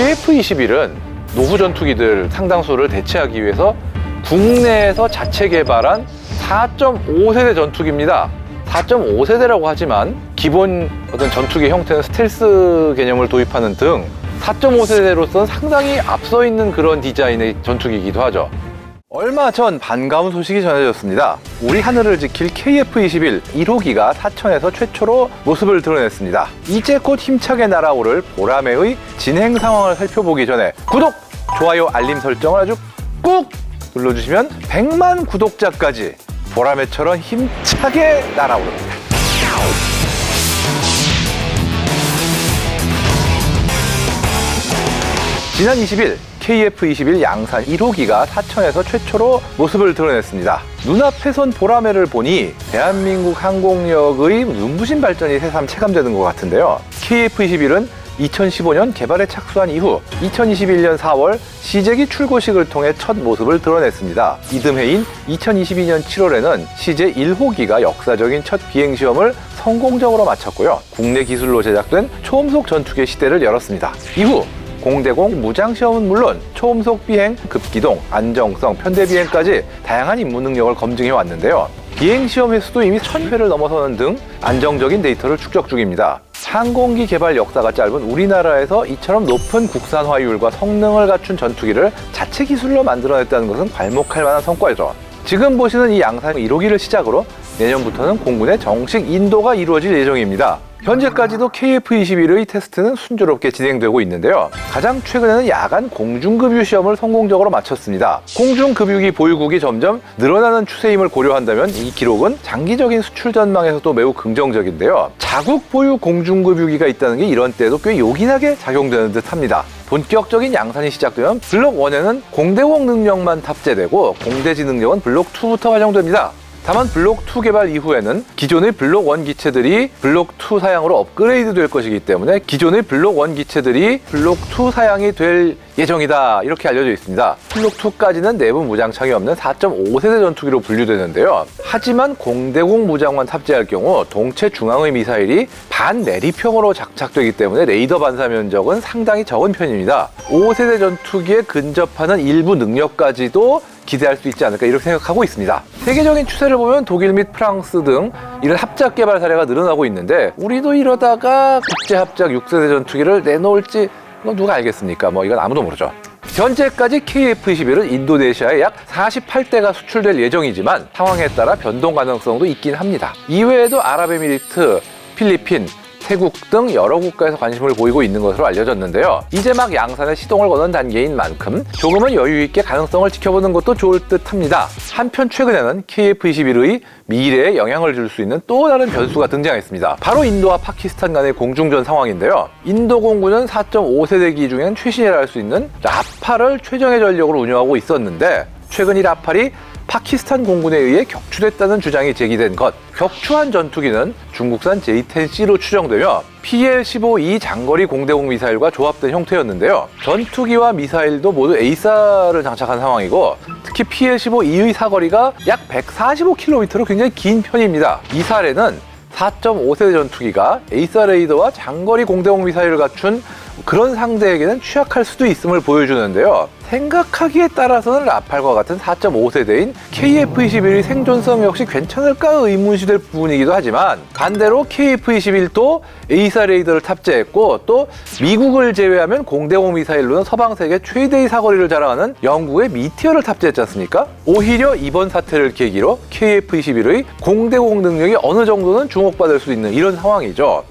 KF-21은 노후 전투기들 상당수를 대체하기 위해서 국내에서 자체 개발한 4.5세대 전투기입니다. 4.5세대라고 하지만 기본 어떤 전투기 형태는 스텔스 개념을 도입하는 등 4.5세대로서는 상당히 앞서 있는 그런 디자인의 전투기이기도 하죠. 얼마 전 반가운 소식이 전해졌습니다. 우리 하늘을 지킬 KF-21 1호기가 사천에서 최초로 모습을 드러냈습니다. 이제 곧 힘차게 날아오를 보라매의 진행 상황을 살펴보기 전에 구독, 좋아요, 알림 설정을 아주 꾹 눌러주시면 100만 구독자까지 보라매처럼 힘차게 날아오릅니다. 지난 20일 KF-21 양산 1호기가 사천에서 최초로 모습을 드러냈습니다. 눈앞에선 보라매를 보니 대한민국 항공력의 눈부신 발전이 새삼 체감되는 것 같은데요. KF-21은 2015년 개발에 착수한 이후 2021년 4월 시제기 출고식을 통해 첫 모습을 드러냈습니다. 이듬해인 2022년 7월에는 시제 1호기가 역사적인 첫 비행시험을 성공적으로 마쳤고요. 국내 기술로 제작된 초음속 전투기의 시대를 열었습니다. 이후 공대공 무장시험은 물론 초음속 비행, 급기동, 안정성, 편대비행까지 다양한 임무 능력을 검증해 왔는데요. 비행시험 횟수도 이미 1000회를 넘어서는 등 안정적인 데이터를 축적 중입니다. 항공기 개발 역사가 짧은 우리나라에서 이처럼 높은 국산화율과 성능을 갖춘 전투기를 자체 기술로 만들어냈다는 것은 괄목할 만한 성과죠. 지금 보시는 이 양산 1호기를 시작으로 내년부터는 공군의 정식 인도가 이루어질 예정입니다. 현재까지도 KF-21의 테스트는 순조롭게 진행되고 있는데요. 가장 최근에는 야간 공중급유 시험을 성공적으로 마쳤습니다. 공중급유기 보유국이 점점 늘어나는 추세임을 고려한다면 이 기록은 장기적인 수출 전망에서도 매우 긍정적인데요. 자국 보유 공중급유기가 있다는 게 이런 때에도 꽤 요긴하게 작용되는 듯합니다. 본격적인 양산이 시작되면 블록 1에는 공대공 능력만 탑재되고 공대지 능력은 블록 2부터 활용됩니다. 다만 블록 2 개발 이후에는 기존의 블록 1 기체들이 블록 2 사양으로 업그레이드 될 것이기 때문에 기존의 블록 1 기체들이 블록 2 사양이 될 예정이다, 이렇게 알려져 있습니다. 블록 2까지는 내부 무장창이 없는 4.5세대 전투기로 분류되는데요. 하지만 공대공 무장만 탑재할 경우 동체 중앙의 미사일이 반내리평으로 장착되기 때문에 레이더 반사 면적은 상당히 적은 편입니다. 5세대 전투기에 근접하는 일부 능력까지도 기대할 수 있지 않을까, 이렇게 생각하고 있습니다. 세계적인 추세를 보면 독일 및 프랑스 등 이런 합작 개발 사례가 늘어나고 있는데 우리도 이러다가 국제 합작 6세대 전투기를 내놓을지 누가 알겠습니까? 이건 아무도 모르죠. 현재까지 KF-21은 인도네시아에 약 48대가 수출될 예정이지만 상황에 따라 변동 가능성도 있긴 합니다. 이외에도 아랍에미리트, 필리핀, 태국 등 여러 국가에서 관심을 보이고 있는 것으로 알려졌는데요. 이제 막 양산에 시동을 거는 단계인 만큼 조금은 여유 있게 가능성을 지켜보는 것도 좋을 듯합니다. 한편 최근에는 KF-21의 미래에 영향을 줄 수 있는 또 다른 변수가 등장했습니다. 바로 인도와 파키스탄 간의 공중전 상황인데요. 인도 공군은 4.5세대기 중엔 최신이라 할 수 있는 라팔을 최정예 전력으로 운영하고 있었는데 최근 이 라팔이 파키스탄 공군에 의해 격추됐다는 주장이 제기된 것. 격추한 전투기는 중국산 J-10C로 추정되며 PL-15E 장거리 공대공 미사일과 조합된 형태였는데요. 전투기와 미사일도 모두 A사를 장착한 상황이고 특히 PL-15E의 사거리가 약 145km로 굉장히 긴 편입니다. 이 사례는 4.5세대 전투기가 A사 레이더와 장거리 공대공 미사일을 갖춘 그런 상대에게는 취약할 수도 있음을 보여주는데요. 생각하기에 따라서는 라팔과 같은 4.5세대인 KF-21의 생존성 역시 괜찮을까 의문시될 부분이기도 하지만 반대로 KF-21도 A사 레이더를 탑재했고 또 미국을 제외하면 공대공 미사일로는 서방 세계 최대의 사거리를 자랑하는 영국의 미티어를 탑재했지 않습니까? 오히려 이번 사태를 계기로 KF-21의 공대공 능력이 어느 정도는 주목받을 수 있는 이런 상황이죠.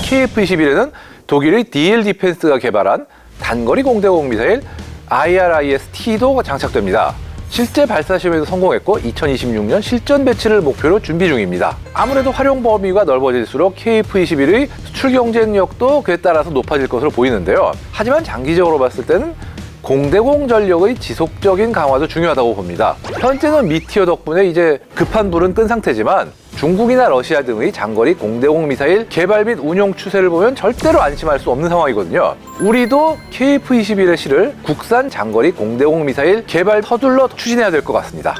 KF-21에는 독일의 DL 디펜스가 개발한 단거리 공대공 미사일 IRIS-T도 장착됩니다. 실제 발사 시험에도 성공했고 2026년 실전 배치를 목표로 준비 중입니다. 아무래도 활용 범위가 넓어질수록 KF-21의 수출 경쟁력도 그에 따라서 높아질 것으로 보이는데요. 하지만 장기적으로 봤을 때는 공대공 전력의 지속적인 강화도 중요하다고 봅니다. 현재는 미티어 덕분에 이제 급한 불은 끈 상태지만 중국이나 러시아 등의 장거리 공대공 미사일 개발 및 운용 추세를 보면 절대로 안심할 수 없는 상황이거든요. 우리도 KF-21의 실을 국산 장거리 공대공 미사일 개발 서둘러 추진해야 될 것 같습니다.